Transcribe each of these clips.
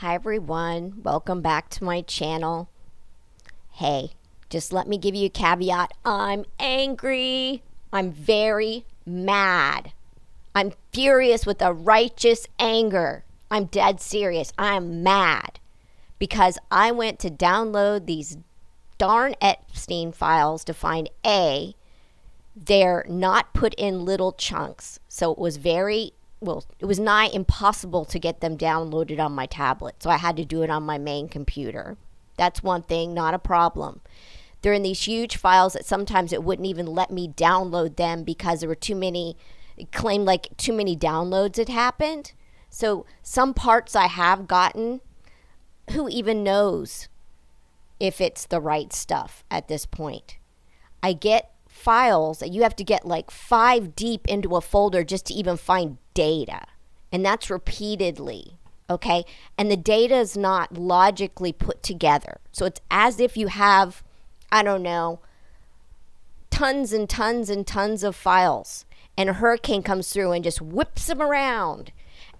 Hi everyone, welcome back to my channel. Hey, just let me give you a caveat. I'm angry. I'm very mad. I'm furious with a righteous anger. I'm dead serious. I'm mad because I went to download these darn Epstein files to find A, they're not put in little chunks. So it was it was nigh impossible to get them downloaded on my tablet. So I had to do it on my main computer. That's one thing, not a problem. They're in these huge files that sometimes it wouldn't even let me download them because there were too many, it claimed like too many downloads had happened. So some parts I have gotten, who even knows if it's the right stuff at this point. I get files that you have to get like 5 deep into a folder just to even find data, and that's repeatedly, okay? And the data is not logically put together, so it's as if you have, I don't know, tons and tons and tons of files, and a hurricane comes through and just whips them around,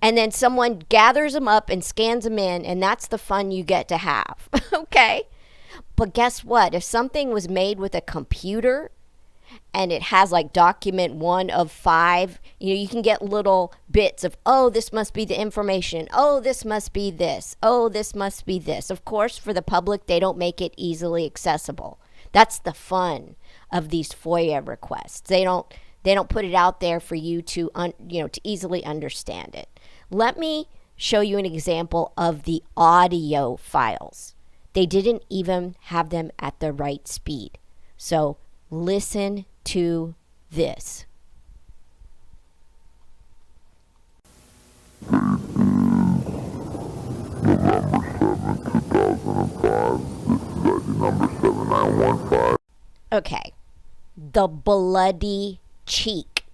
and then someone gathers them up and scans them in, and that's the fun you get to have. Okay? But guess what? If something was made with a computer and it has like document 1 of 5, you can get little bits of, oh, this must be the information. Oh, this must be this. Oh, this must be this. Of course, for the public, they don't make it easily accessible. That's the fun of these FOIA requests. They don't put it out there for you to to easily understand it. Let me show you an example of the audio files. They didn't even have them at the right speed. So listen to this. November 7, 2005. This is ID number 7915. Okay. The bloody cheek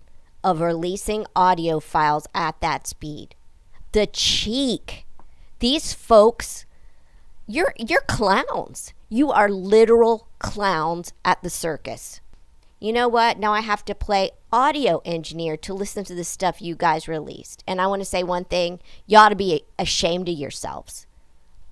of releasing audio files at that speed. The cheek. These folks, you're clowns. You are literal clowns at the circus. You know what? Now I have to play audio engineer to listen to the stuff you guys released. And I want to say one thing. You ought to be ashamed of yourselves.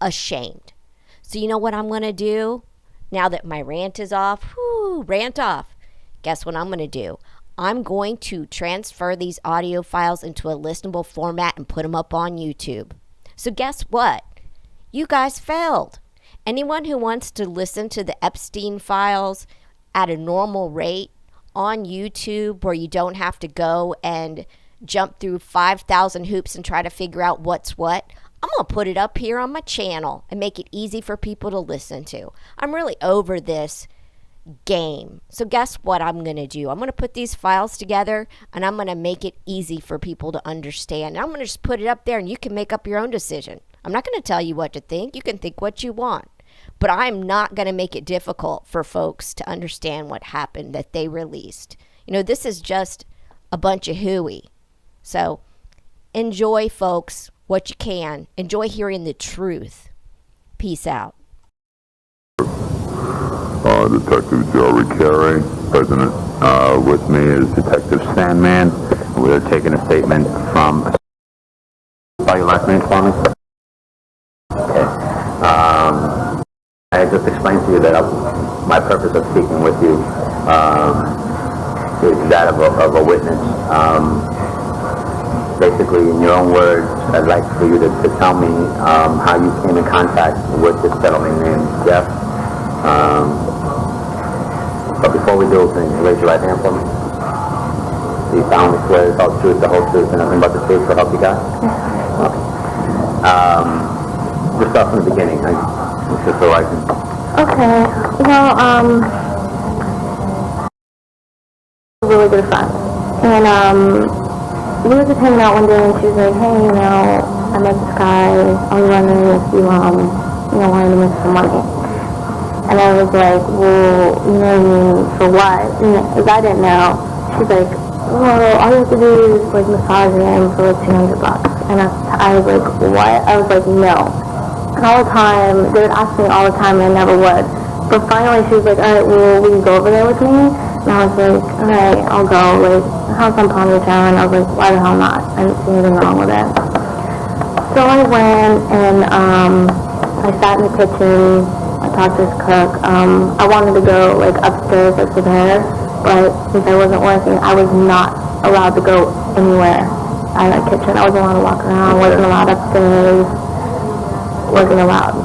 Ashamed. So you know what I'm going to do? Now that my rant is off. Rant off. Guess what I'm going to do? I'm going to transfer these audio files into a listenable format and put them up on YouTube. So guess what? You guys failed. Anyone who wants to listen to the Epstein files at a normal rate on YouTube, where you don't have to go and jump through 5,000 hoops and try to figure out what's what, I'm going to put it up here on my channel and make it easy for people to listen to. I'm really over this game. So guess what I'm going to do? I'm going to put these files together and I'm going to make it easy for people to understand. I'm going to just put it up there and you can make up your own decision. I'm not going to tell you what to think. You can think what you want. But I'm not going to make it difficult for folks to understand what happened that they released. This is just a bunch of hooey. So enjoy, folks, what you can. Enjoy hearing the truth. Peace out. Detective Jerry Carey, President. With me is Detective Sandman. We're taking a statement from... Spell your last name for me? Okay. I just explained to you that my purpose of speaking with you is that of a witness. Basically, in your own words, I'd like for you to tell me how you came in contact with this gentleman named Jeff. But before we do, can you raise your right hand for me? Do you solemnly swear to tell the truth, the whole truth, and nothing but the truth, so help you God? Okay. Just start from the beginning. Just so I can... Okay. Well, really good friend. And, we were just hanging out one day and she was like, hey, I met this guy. I was wondering if you, wanted to make some money. And I was like, well, for what? Because I didn't know. She's like, well, all you have to do is, massage him for, $200. And I was like, what? I was like, no. And all the time, they would ask me all the time and I never would. But finally she was like, alright, well, will you go over there with me? And I was like, alright, I'll go. House on Palmer Town. And I was like, why the hell not? I didn't see anything wrong with it. So I went and I sat in the kitchen. I talked to his cook. I wanted to go like upstairs like with her, but since I wasn't working, I was not allowed to go anywhere out of the kitchen. I wasn't allowed to walk around. Wasn't allowed upstairs. Wasn't allowed.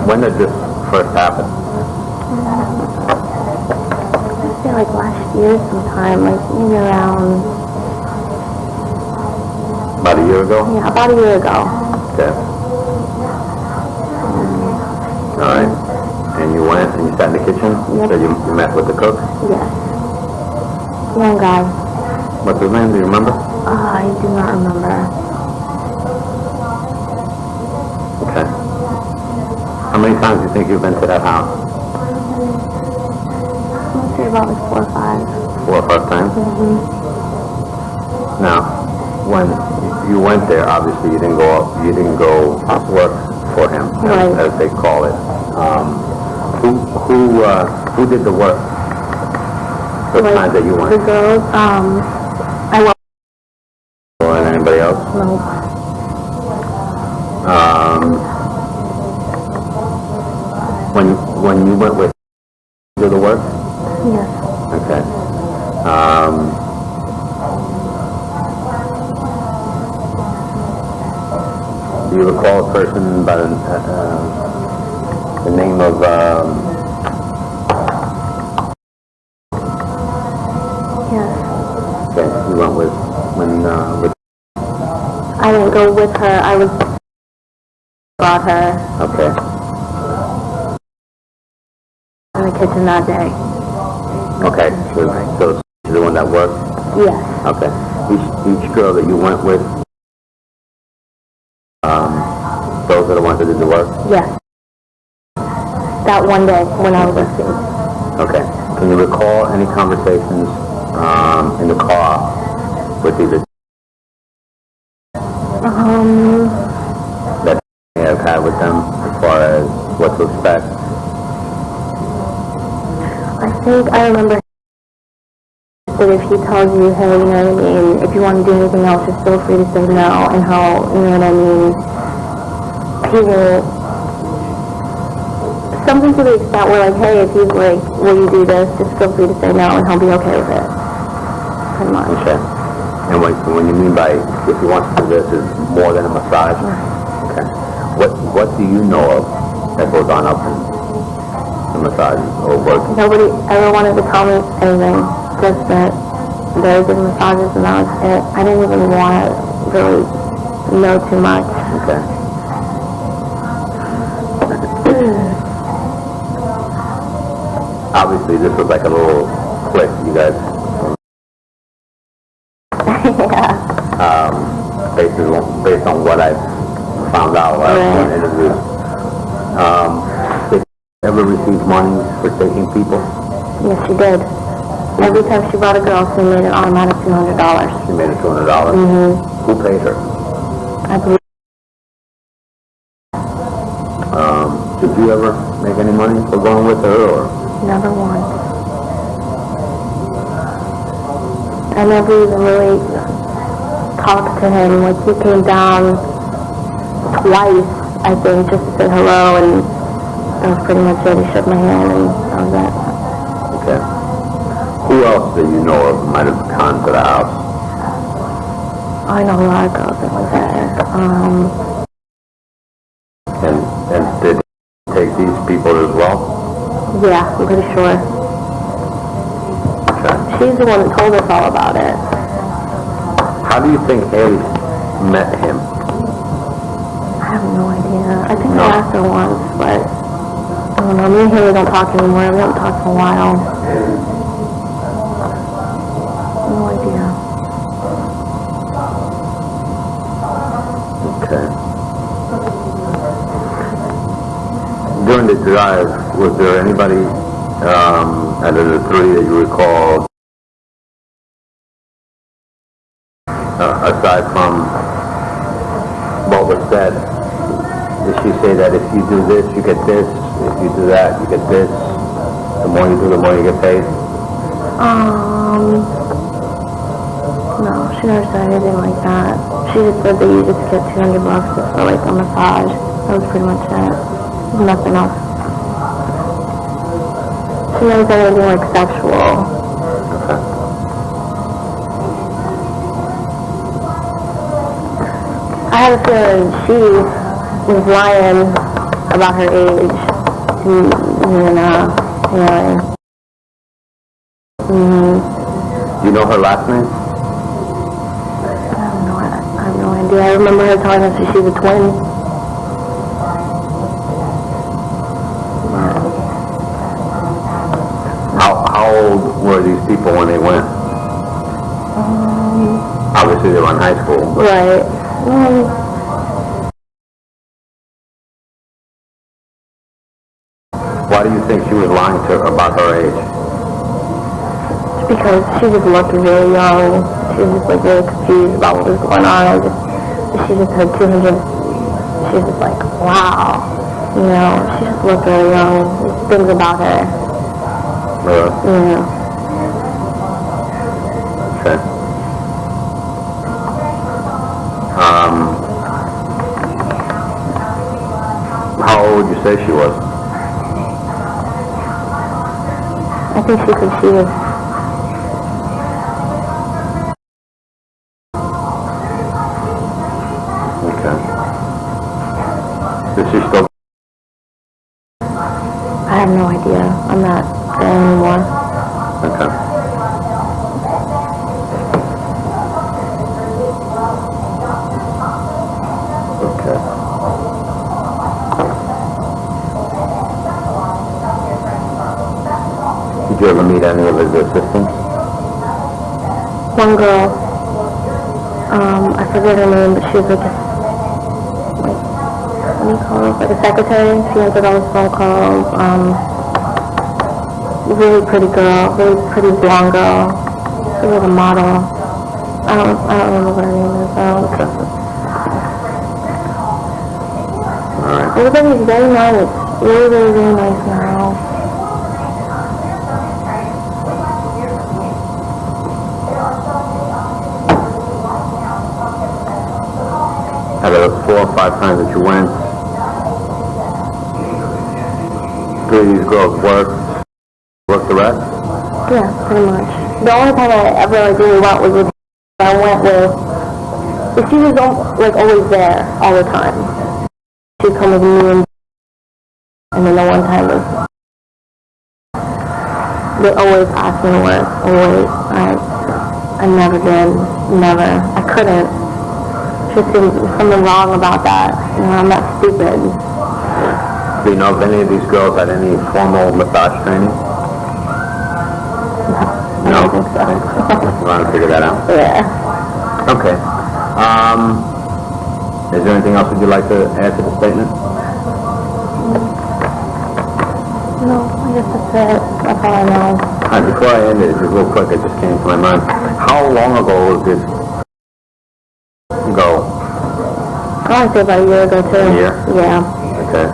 When did this first happen? I'd say like last year sometime, like maybe around. About a year ago? Yeah, about a year ago. Okay. All right. And you went and you sat in the kitchen? Yep. So you met with the cook? Yes. Young guy. What's his name? Do you remember? I do not remember. Okay. How many times do you think you've been to that house? I'd say about like 4 or 5. 4 or 5 times? Mm-hmm. Now, when you went there, obviously you didn't go work for him, Right. as they call it. Who did the work? The Like, time that you went? the girls, I went. Or anybody else? No. When you went with do the work? Yes. Okay. Do you recall a person by the name of Yes. okay, you went with with I didn't go with her. I was brought her okay. in the kitchen that day. Okay. So she's the one that worked? Yes. Okay. Each girl that you went with, those are the ones that did the work? Yes. That one day when I was asleep. Okay. Can you recall any conversations in the car with either that you have had with them as far as what to expect? I think I remember that if he tells you, hey, you know what I mean, if you want to do anything else, just feel free to say no, and how, you know what I mean, he will, something to the extent where like, hey, if he's like, will you do this, just feel free to say no, and he'll be okay with it. Pretty much. Okay. And when you mean by if you want to do this is more than a massage? Okay. What do you know of that goes on up in the massage or work? Nobody ever wanted to tell me anything, just that they did massages and that was it. I didn't even want to really know too much. Okay. Obviously, this was like a little quick, you guys. Yeah. Based on what I found out in interviews. Did you ever receive money for taking people? Yes, she did. Every time she brought a girl, she made an automatic $200. She made it $200? Mm-hmm. Who paid her? I believe. Did you ever make any money for going with her, or? Never once. I never even really talked to him. Like, he came down twice, I think, just to say hello, and that was pretty much it. He shook my hand, and that was it. Okay. Who else that you know of might have gone to the house? I know a lot of girls that went there. And did they take these people as well? Yeah, I'm pretty sure. Okay. She's the one that told us all about it. How do you think Haley met him? I have no idea. I think I asked her once, but I don't know. Me and Haley don't talk anymore. We haven't talked in a while. No idea. Okay. During the drive, was there anybody out of the three that you recall, aside from what was said? Did she say that if you do this, you get this, if you do that, you get this, the more you do, the more you get paid? No, she never said anything like that. She just said they used it to get $200 just for like a massage. That was pretty much it. Nothing else. She never said anything like sexual. Okay. I have a feeling she was lying about her age. Yeah. Do you know her last name? I have no idea. I remember her telling us that she's a twin. How old were these people when they went? Obviously they were in high school. Right. Why do you think she was lying about her age? Because she just looked really young. She was just like really confused about what was going on. She just had 200. She was just like, wow. You know, she just looked really young. There's things about her. Really? Yeah. Okay. How old would you say she was? I think she said she was. Okay. Is she still? I have no idea. I'm not there anymore. Okay. Okay. Did you ever meet any of his assistants? One girl, I forget her name, but she was like what do you call it? Like a secretary. She answered all his phone calls. Really pretty girl, really pretty blonde girl. She was like a model. I don't remember what her name is. Okay. Alright. Everybody's very nice. Really nice now. Out of the 4 or 5 times that you went, 3 of these girls worked the rest? Yeah, pretty much. The only time I ever like really went was with I went with she was like always there all the time. She'd come with me and then the one time was they always asked me to work. Always. I never did. Never. I couldn't. Just seemed something wrong about that. You know, I'm not stupid. Do you know if any of these girls had any formal massage training? I don't think so. You want to figure that out? Yeah. Okay. Is there anything else that you'd like to add to the statement? No, I guess that's it. That's all I know. Alright, before I end it, just real quick, it just came to my mind. How long ago was this go? I want to say about a year ago too. A year? Yeah. Okay.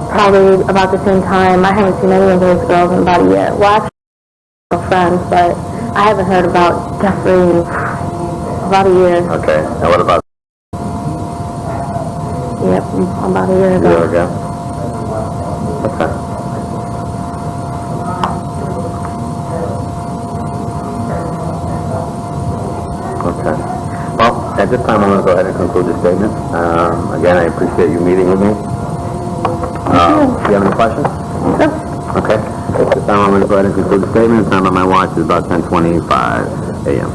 Probably about the same time. I haven't seen any of those girls in about a year. Well, actually, I'm friends, but I haven't heard about Jeffrey in about a year. Okay. Now what about Yep, about a year a ago. year ago? Okay. Okay. Well, at this time I'm going to go ahead and conclude the statement. Again, I appreciate you meeting with me. Do you have any questions? Okay. At this time I'm going to go ahead and conclude the statement. The time on my watch is about 10:25 a.m.